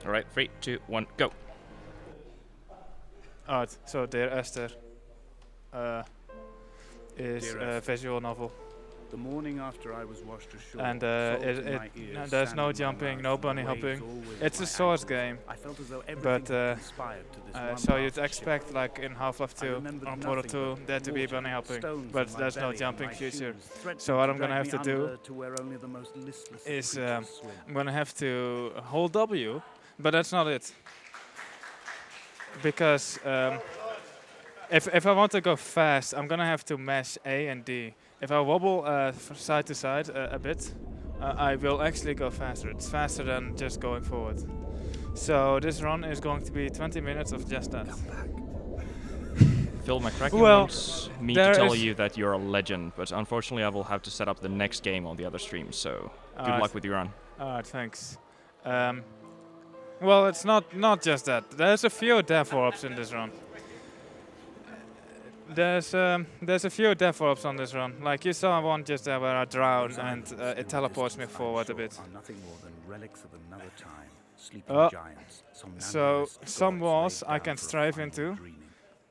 All right, 3, 2, 1, go. Alright, so Dear Esther is Dear a Esther. visual novel. The morning after I was washed ashore, And salt in my ears, there's sand no in my jumping, mouth, no and the bunny waves hopping. always It's at a my source ankles. game, I felt as though everything but had conspired to this one so last you'd expect, shipwreck. like in Half-Life I 2 remembered on Portal nothing 2, but there to be water, bunny hopping, stones but in my there's no belly and jumping my feature. shoes, threatening So what to I'm gonna drag have me to do under to where only the most listless of is creatures swim. I'm gonna have to hold W, but that's not it. Because if I want to go fast, I'm gonna have to mash A and D. If I wobble from side to side a bit, I will actually go faster. It's faster than just going forward. So this run is going to be 20 minutes of just that. Phil McCracken Well, wants me to there tell is- you that you're a legend, but unfortunately I will have to set up the next game on the other stream, so good Alright. luck with your run. Alright, thanks. Well, it's not just that. There's a few dev orbs in this run. There's a few dev orbs on this run. Like you saw one just there where I drown Those and islands in it the teleports me distance, I'm forward a sure, bit. are nothing more than relics of another time, sleeping Oh, giants, So somnambulist some gods walls laid I down can for a strive final into, dreaming.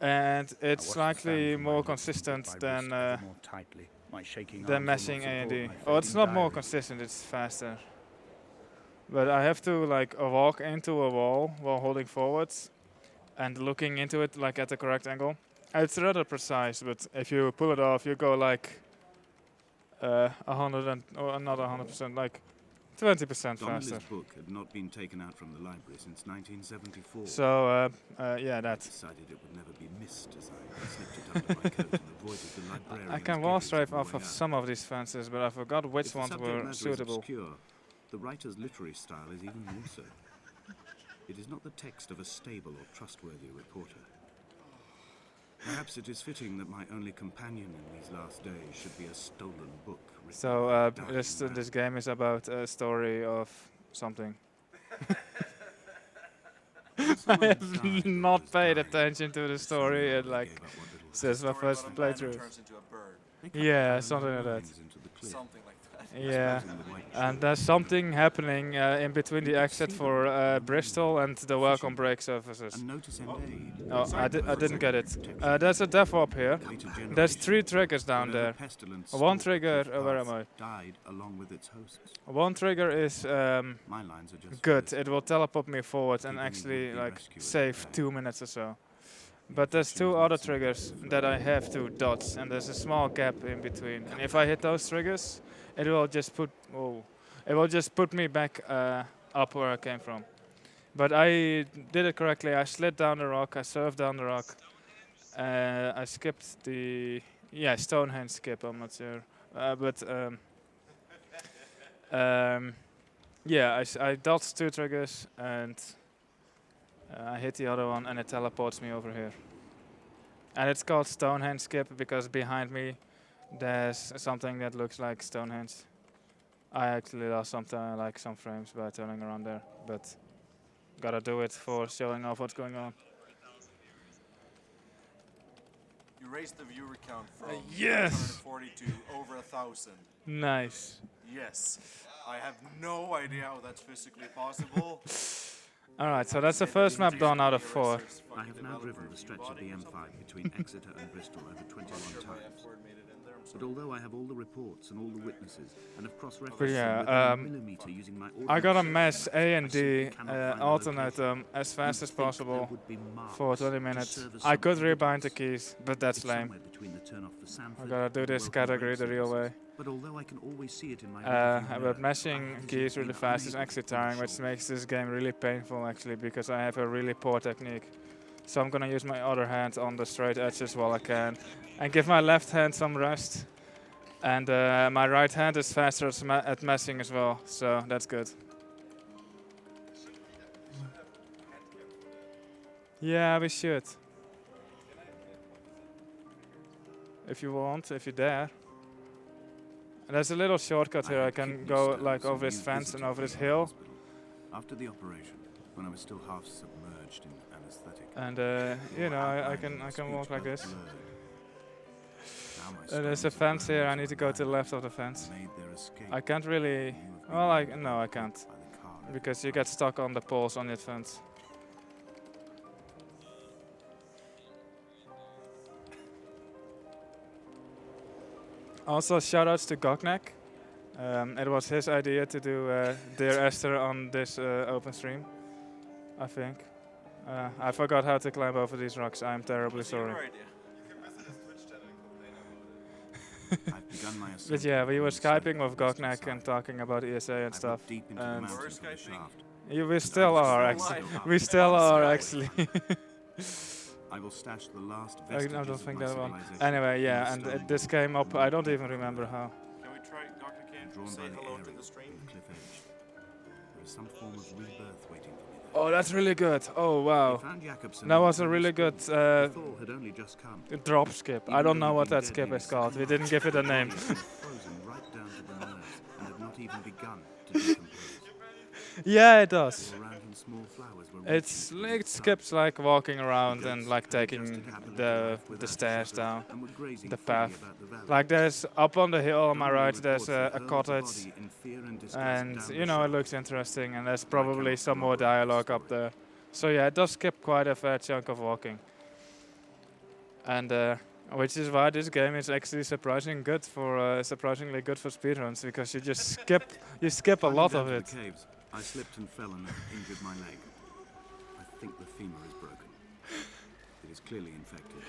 and I it's watched the slightly sand from my more lips and consistent gripped my wrist than ever more tightly. My shaking than arms will mashing not A and support D. my Oh, it's fading not more diary. consistent. It's faster. But I have to like walk into a wall while holding forwards and looking into it like at the correct angle. It's rather precise, but if you pull it off, you go like 100 and or not 100%, like 20% faster. Donnelly's book had not been taken out from the library since 1974. So yeah, I that. decided it would never be missed as I slipped it under my coat and avoided the librarian's I can wall gaze strafe on the off way of out. some of these fences, but I forgot If which the ones subject were matter is suitable. obscure, the writer's literary style is even more so. It is not the text of a stable or trustworthy reporter. Perhaps it is fitting that my only companion in these last days should be a stolen book. written So by a dying this man. this game is about a story of something. Someone I had have died or not was paid dying. attention to the The story, sooner and they like gave up what little since my Story about first a man who playthrough. turns into a bird. They cut Yeah, parallel something like that. lines into the cliff, Something like that. Yeah, exposing the white and chalk. there's something happening in between You the could exit see for them Bristol and the welcome fishing break surfaces. and notice and aid. Oh, I didn't get it. There's a dev op here. Later There's generations, 3 triggers down whatever there. pestilence One stalked the trigger, cliff where am paths I? died along with its hosts. One trigger is My lines are just good. for this. It will teleport me forward and Keep any actually would-be like rescuer save at bay. 2 minutes or so. But there's 2 other triggers that I have to dodge, and there's a small gap in between. And if I hit those triggers, it will just put me back up where I came from. But I did it correctly. I slid down the rock. I surfed down the rock. I skipped the Stonehenge skip. I'm not sure, but I dodged 2 triggers and I hit the other one, and it teleports me over here. And it's called Stonehenge skip because behind me there's something that looks like Stonehenge. I actually lost some frames by turning around there, but gotta do it for showing off what's going on. You raised the viewer count from yes! 140 to over 1,000. Nice. Yes. I have no idea how that's physically possible. Alright, so that's the first map done out of 4. I have now driven the stretch of the M5 between Exeter and Bristol over 21 times. But although I have all the reports and all the witnesses and have cross-referenced But yeah, them within a millimeter using my I gotta ordnance mash A and I simply D, cannot find the alternate location. them as fast as You'd think there possible would be marks for 20 to minutes. serve as I some could rebind the evidence. keys, but that's It's lame. somewhere between the turn off for I Sanford gotta do and the this Welcome category Break the real way. services. But although I can always see it in my rearview But mirror, mashing I have keys really been fast is unable to actually pull the tiring, which shoulder. makes this game really painful actually, because I have a really poor technique. So I'm gonna use my other hand on the straight edges while I can, and give my left hand some rest. And my right hand is faster at mashing as well, so that's good. Yeah, we should. If you want, if you dare. There's a little shortcut here. I had can kidney go stones like and over this fence revisited and over the this hill. hospital. After the operation, when I was still half submerged in anesthetic, And you know, I can walk like this. There's a fence here. I need to go to the left of the fence. I can't really. Well, no, I can't. because you get stuck on the poles on your fence. Also, shoutouts to Gognak. It was his idea to do Dear Esther on this open stream, I think. I forgot how to climb over these rocks. I'm terribly sorry. I've begun my ascent But yeah, we on were the slope Skyping with on the western Gognak and side. talking about ESA and I've stuff. looked deep into the And mountains of the shaft. we still are actually. We still are actually. I will stash the last I vestiges don't of think my that one. civilization Anyway, in yeah, the and stone this came up. I don't even remember how. Can we try Dr. Kane? drawn Say by the hello area to of the the stream. cliff edge. There is some form of rebirth waiting for me there. Oh, that's really good. Oh We wow, found Jakobsen that in was a early really spring. good The thaw had only just come. drop skip. I don't know what that skip is called. We didn't give it a name. It was frozen right down to the nerves and had not even begun to decompose. Yeah, it does. All around him, small flowers were It's reaching for it the sun. skips like walking The around and goats like had taking adjusted happily to the life without stairs shelter down. and were grazing the freely path. about the valley. Like there's up on the hill on my Only right, there's reports a that hurled the cottage, body in fear and disgust and down you the know it shaft. looks interesting, and there's I probably cannot some more corroborate the dialogue up story. there. So yeah, it does skip quite a fair chunk of walking, and which is why this game is actually surprisingly good for speedruns, because you just skip a Climbing lot down of to it. the caves, I slipped and fell and injured my leg. I think the femur is broken. It is clearly infected.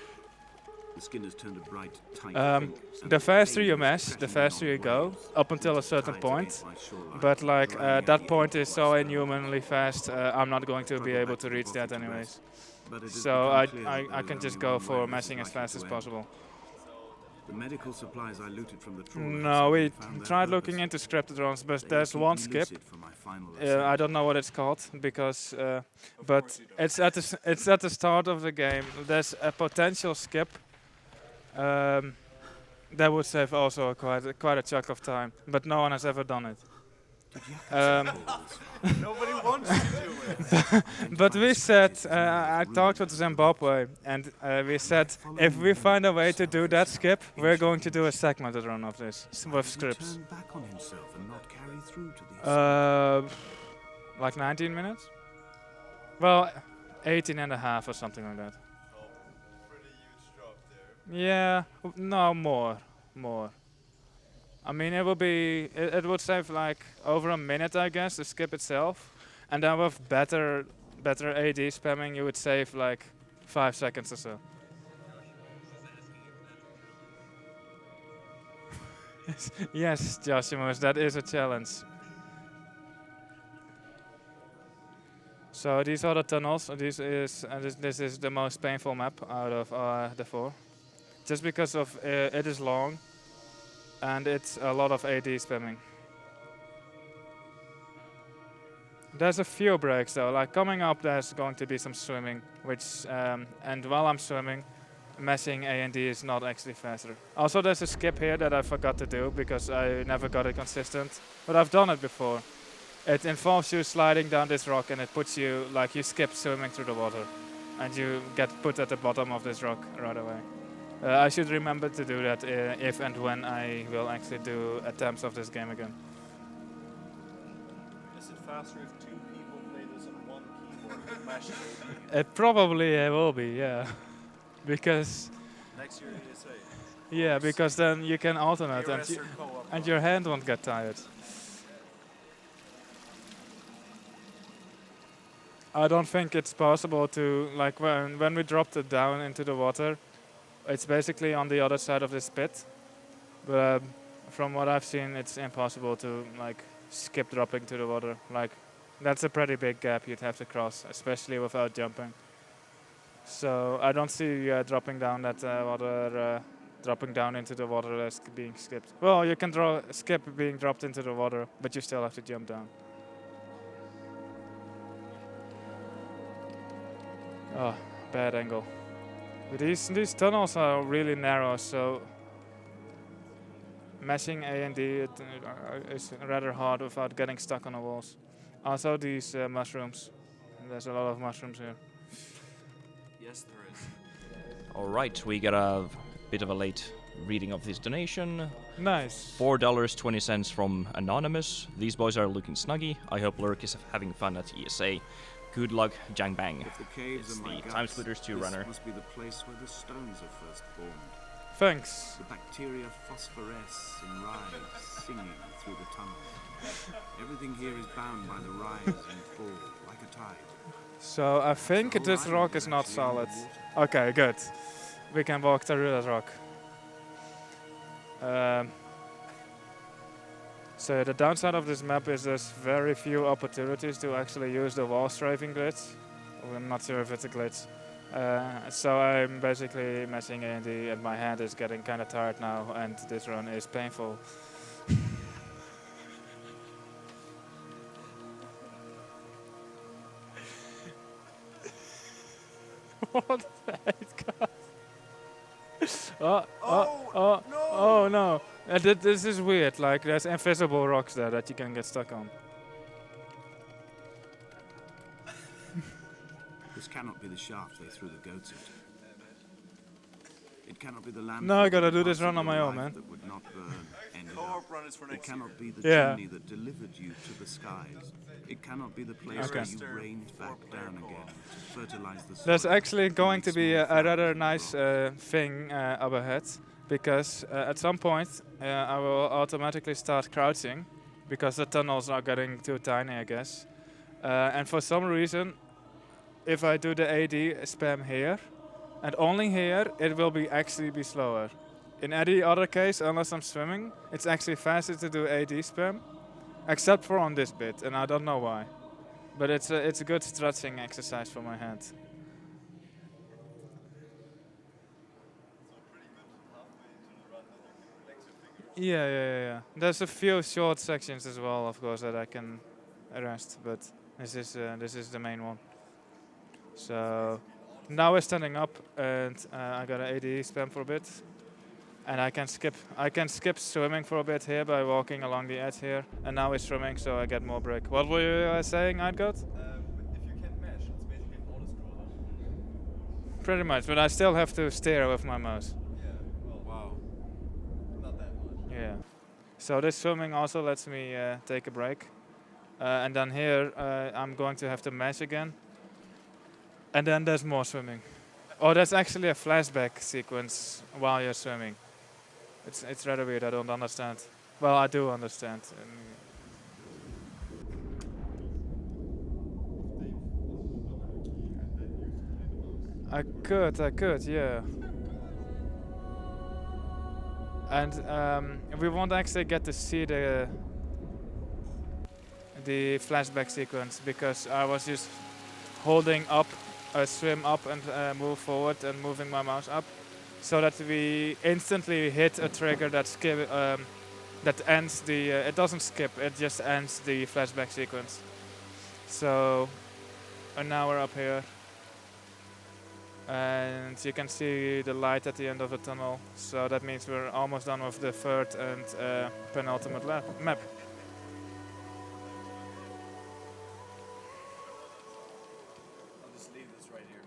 The skin has turned a bright, tight pink, and The faster pain you is mesh, the crashing faster along you go, waves, up until a into certain tides point. against my shoreline, But like driving at that the point edge is of so my inhumanly fast, I'm not going to be Struggled able back to to the reach bottom that to anyways. rest. But it has So become clear that I there is can just only go one for way this meshing is as likely fast to as end. possible. The medical supplies I looted from the trawler have No, we suddenly found their tried looking purpose. into scripted runs, but They there's will one keep me skip. lucid for my final I ascent. don't know what it's called because, but it's at the start of the game. There's a potential skip that would save also quite a chunk of time, but no one has ever done it. Did Jakobsen Um, fall this far? Nobody wants to do it. But we said, Identify the scratches I as talked with runes Zimbabwe, and we said, if we find a way to do that skip, we're going to do a segmented run of this Why with did he scripts. turn back on himself and not carry through to the Like 19 minutes? Well, 18 and a half or something like that. Pretty huge drop there. Yeah, no, more. I mean, it would be, it would save like over a minute, I guess, the skip itself. And then with better AD spamming, you would save like 5 seconds or so. Yes, Joshimus, that is a challenge. So these are the tunnels. This is the most painful map out of the 4. Just because of it is long and it's a lot of AD spamming. There's a few breaks though, like coming up there's going to be some swimming, which and while I'm swimming, meshing A and D is not actually faster. Also there's a skip here that I forgot to do because I never got it consistent, but I've done it before. It involves you sliding down this rock and it puts you, like you skip swimming through the water and you get put at the bottom of this rock right away. I should remember to do that if and when I will actually do attempts of this game again. Is it faster if 2 people play this on one keyboard and mash it? It probably will be, yeah. Because, Next year ESA. yeah, because then you can alternate and, Or co-op. and your hand won't get tired. I don't think it's possible to, like when we dropped it down into the water, it's basically on the other side of this pit. But from what I've seen, it's impossible to like skip dropping to the water. Like that's a pretty big gap you'd have to cross, especially without jumping. So I don't see dropping down that water, dropping down into the water as being skipped. Well, you can skip being dropped into the water, but you still have to jump down. Oh, bad angle. But these tunnels are really narrow, so meshing A and D is rather hard without getting stuck on the walls. Also these mushrooms. There's a lot of mushrooms here. Yes, there is. All right, we got a bit of a late reading of this donation. Nice. $4.20 from Anonymous. These boys are looking snuggy. I hope Lurk is having fun at ESA. Good luck, Jang Bang. If the caves It's are my the guts, Time Splitters 2 this runner. must be the place where the stones are first formed. Thanks. The bacteria phosphoresce and rise, singing through the tunnel. Everything here is bound by the rise and fall, like a tide. So I think The whole this island rock is is not actually solid. underwater. Okay, good. We can walk through that rock. So the downside of this map is there's very few opportunities to actually use the wall strafing glitch. I'm not sure if it's a glitch. So I'm basically messing A&D and my hand is getting kind of tired now and this run is painful. What the heck, God? Oh no. This is weird, like there's invisible rocks there that you can get stuck on. This cannot be the shaft they threw the goats into. It cannot be the lamp. No, I gotta do parts this run of on your my own, life man. That would not burn, ended up. Co-op run is for It next year. cannot be the Yeah. chimney that delivered you to the skies. It cannot be the place Okay. where you rained back down again to fertilize the soil. There's actually going to be Make small a rather flowers nice grow. thing up ahead, because at some point I will automatically start crouching, because the tunnels are getting too tiny, I guess. And for some reason, if I do the AD spam here, and only here, it will be actually be slower. In any other case, unless I'm swimming, it's actually faster to do AD spam, except for on this bit, and I don't know why. But it's a good stretching exercise for my hand. Yeah. There's a few short sections as well, of course, that I can arrest, but this is the main one. So now we're standing up, and I got an AD spam for a bit, and I can skip swimming for a bit here by walking along the edge here, and now we're swimming, so I get more break. What were you saying, Eidgard? If you can mesh, it's basically an auto-scroller. Pretty much, but I still have to steer with my mouse. Yeah, well, wow. Not that much. Yeah. So this swimming also lets me take a break. And then here I'm going to have to mesh again. And then there's more swimming. Oh, that's actually a flashback sequence while you're swimming. It's rather weird, I don't understand. Well, I do understand. I could, yeah. And we won't actually get to see the flashback sequence because I was just holding up, swim up and move forward and moving my mouse up, so that we instantly hit a trigger that that ends the. It doesn't skip; it just ends the flashback sequence. So, and now we're up here. And you can see the light at the end of the tunnel, so that means we're almost done with the third and penultimate map. I'll just leave this right here.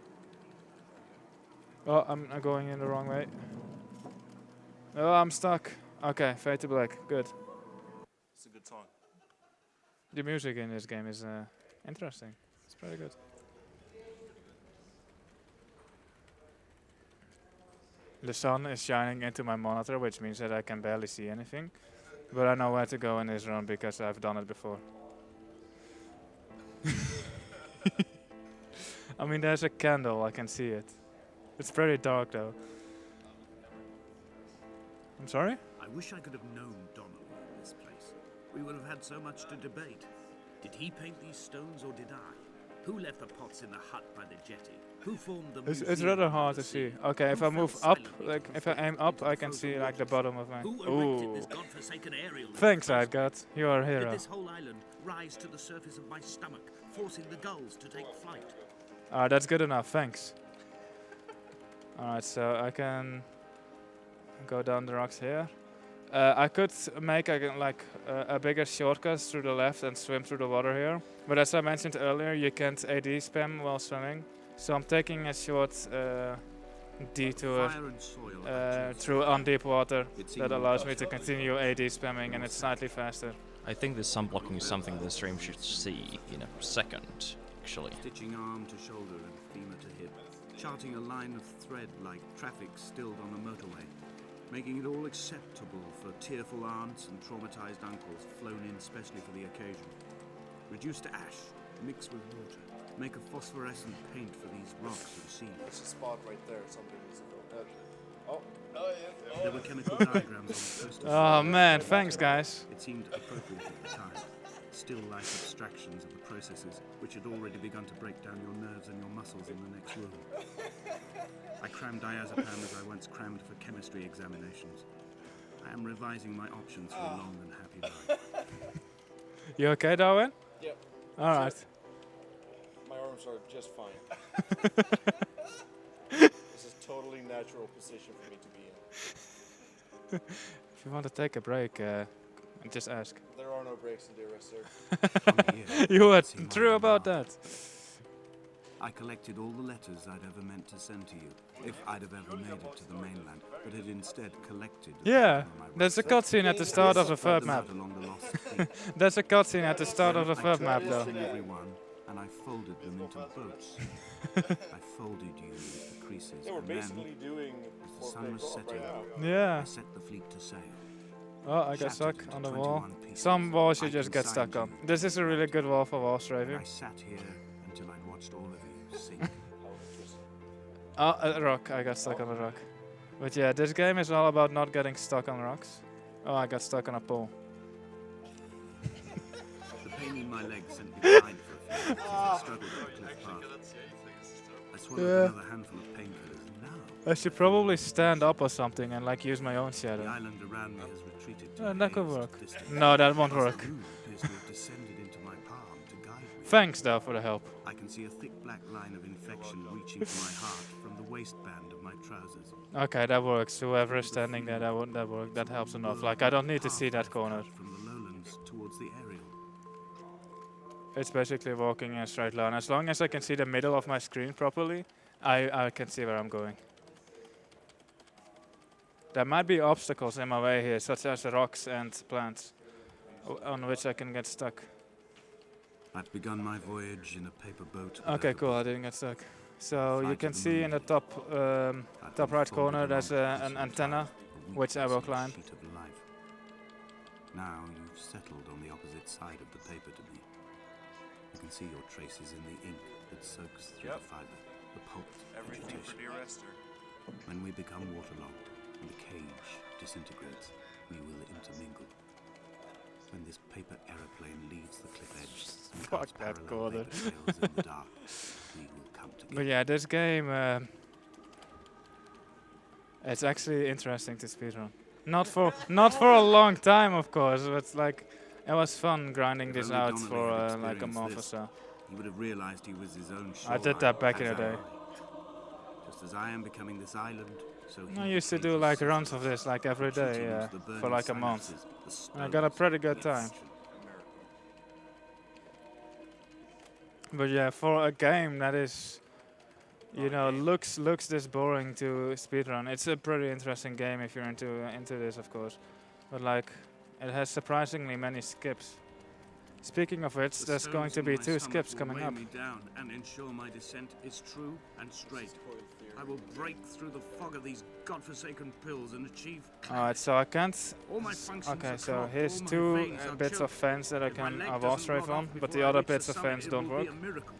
Oh, I'm going in the wrong way. Oh, I'm stuck. Okay, fade to black. Good. It's a good song. The music in this game is interesting. It's pretty good. The sun is shining into my monitor, which means that I can barely see anything. But I know where to go in this run because I've done it before. I mean, there's a candle, I can see it. It's pretty dark though. I'm sorry? I wish I could have known Donald in this place. We would have had so much to debate. Did he paint these stones or did I? Who left the pots in the hut by the jetty? Who formed the It's museum rather under hard the to see. sea? Okay, if Who I move fell up, silently like to if I aim float up, into I the can see frozen like the waters? bottom of my. Who erected Ooh. this godforsaken aerial in the Thanks, first Eidgard. You are a Did hero. this whole island rise to the surface of my stomach, forcing the gulls to take flight? That's good enough. Thanks. Alright, so I can go down the rocks here. I could make a bigger shortcut through the left and swim through the water here. But as I mentioned earlier, you can't AD spam while swimming. So I'm taking a short detour Fire and soil are through undeep water It that seemed allows me to continue AD spamming, and it's slightly faster. I think this sun blocking is something the stream should see in a second, actually. stitching arm to shoulder and femur to hip, charting a line of thread like traffic stilled on a motorway, making it all acceptable for tearful aunts and traumatized uncles flown in specially for the occasion. Reduce to ash, mix with water, make a phosphorescent paint for these rocks and seas. There's a spot right there. Somebody needs to go. Oh, yeah. There were chemical diagrams on the posters. Oh man, thanks guys. It seemed appropriate at the time. Still life abstractions of the processes which had already begun to break down your nerves and your muscles in the next room. I crammed diazepam as I once crammed for chemistry examinations. I am revising my options for a long and happy life. You okay, Darwin? Yep. Alright. My arms are just fine. This is totally natural position for me to be in. If you want to take a break, just ask. There are no breaks in dear Esther. Come here. You were See my true about remark. that. I collected all the letters I'd ever meant to send to you, if I'd have ever made it to the mainland, but had instead collected. Yeah, them on my there's a website. cutscene at the start of the Spread third them map. out along the lost fleet. There's a cutscene at the start of the I third took map this though. from everyone, and I folded them into boats. I folded you with the creases, Yeah, we're and then, basically doing as the 4K sun was co-op setting, right now. Yeah. I set the fleet to sail. Oh, I got Shattered stuck into on the wall. 21 pieces. Some walls you I just get consigned stuck on. you This is a really good wall for wall And strafing. I sat here until I'd watched all of you sink. Oh, a rock. I got stuck on a rock. But yeah, this game is all about not getting stuck on rocks. Oh, I got stuck on a pole. The pain in my leg sent me blind for a few minutes as I struggled up the cliff path. I swallowed another handful of painkillers. Now, I should probably stand up or something and like use my own the shadow. island around me has retreated to That could haze work. of distance. No, that won't Whilst work. the moon appears to have descended into my palm to guide me. Thanks though for the help. I can see a thick black line of infection reaching to my heart from the waistband of my trousers. Okay, that works. Whoever is standing there, that work. That helps enough. Like I don't need to see that corner. From the lowlands towards the aerial. It's basically walking in a straight line. As long as I can see the middle of my screen properly, I can see where I'm going. There might be obstacles in my way here, such as rocks and plants, on which I can get stuck. I've begun my voyage in a paper boat. Okay, cool. I didn't get stuck. So you can see in the top right corner there's an antenna, which I will climb. Sheet of life. Now you've settled on the opposite side of the paper to me. You can see your traces in the ink that soaks through the fiber, the pulp, Everything for vegetation. dear Esther. When we become waterlogged and the cage disintegrates, we will intermingle. When this paper aeroplane leaves the cliff edge and Fuck cuts that parallel corner. paper trails in the dark, we will come together. But yeah, this game, it's actually interesting to speedrun. Not for a long time, of course, but like it was fun grinding If this only out Donnelly for had like a experienced month or this. so. He would have realized he was his own I did that back in the shoreline, day. Just as I am becoming this island, so he I used to do became like this runs of this like every day, retreating yeah, into the for burning like a month. silences, the And I got a stones, pretty good the time. oxygen. But yeah, for a game that is, you know, looks this boring to speedrun, it's a pretty interesting game if you're into this, of course. But like, it has surprisingly many skips. Speaking of which, The there's going stones to in be my 2 stomach skips will coming weigh up. me down and ensure my descent is true and straight. I will break through the fog of these godforsaken pills and achieve Alright, so I can't. all my functions Okay, are so clogged, here's all my 2 veins are bits of choked. fence that I If my can leg wall doesn't strafe rot on, off but before the I other reach the bits of summit, fence it don't will be work. a miracle.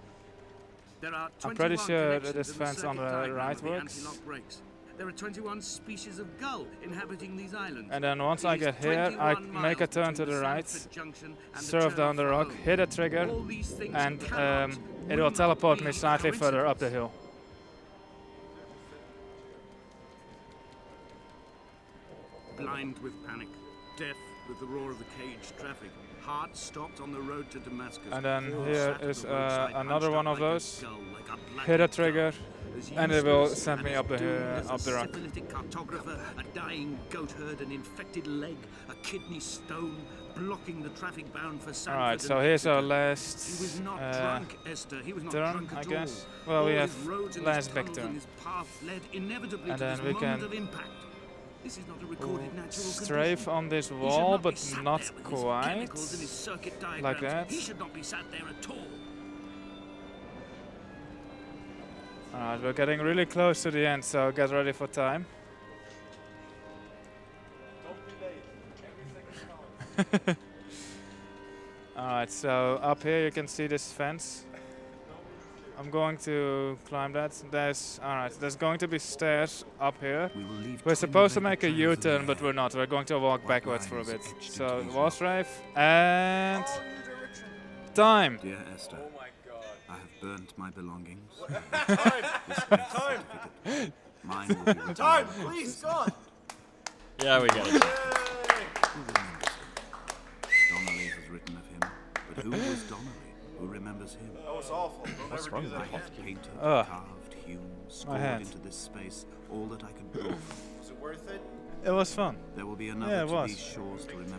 There are I'm pretty 21 sure that connections this in the fence on circuit the diagram right of the works. anti-lock brakes. There are 21 species of gull inhabiting these islands. And then once It I is get here, I 21 make a miles turn to between the right, Sanford Junction and surf turn down the off rock, home. hit a trigger, All these things and cannot, it will will teleport not me be slightly further up the coincidence. hill. Blind with panic, deaf with the roar of the cage traffic, heart stopped on the road to Damascus. And then All here sat at is the roadside, another hunched one up of like a those. gull, like a Hit a blackened trigger, gull. As and it will useless send me and up the as doomed as up the a rock. syphilitic cartographer, a dying goat herd, an infected leg, a kidney stone, blocking the traffic bound for Sanford. Alright, so and here's our Exeter. last He was not drunk, Esther. He was not turn, drunk I at guess. all. Well, we All have his roads and last his back tunnels turn. and his path led inevitably And to then this we moment can of impact. This is not a recorded natural strafe condition. on this He should wall, be but sat not there with his quite. chemicals and his circuit diagrams. Like that. He should not be sat there at all. Alright, we're getting really close to the end, so get ready for time. Don't be late. Every second counts. Alright, so up here you can see this fence. I'm going to climb that. There's going to be stairs up here. We will leave We're twin supposed to vapor make a trails in the U-turn, but air. we're not. We're going to walk White backwards for a lines bit. etched So, into these wall rocks. strafe, and All new direction. time! Dear Esther, Oh my god. I have burnt my belongings. Time! This birth Time! certificate. Mine will be returned. Time! Please, God! Yeah, we get it. Yay! Who remembers him? Donnelly has written of him, but who was Donnelly? Who remembers him? That was awful. Don't What's ever wrong do with that the again. I have painted, Ugh. carved, hewn, My scored hand. into this space all that I could draw from. Was it worth it? It was fun. There will be Yeah, another it to was. these shores to remember.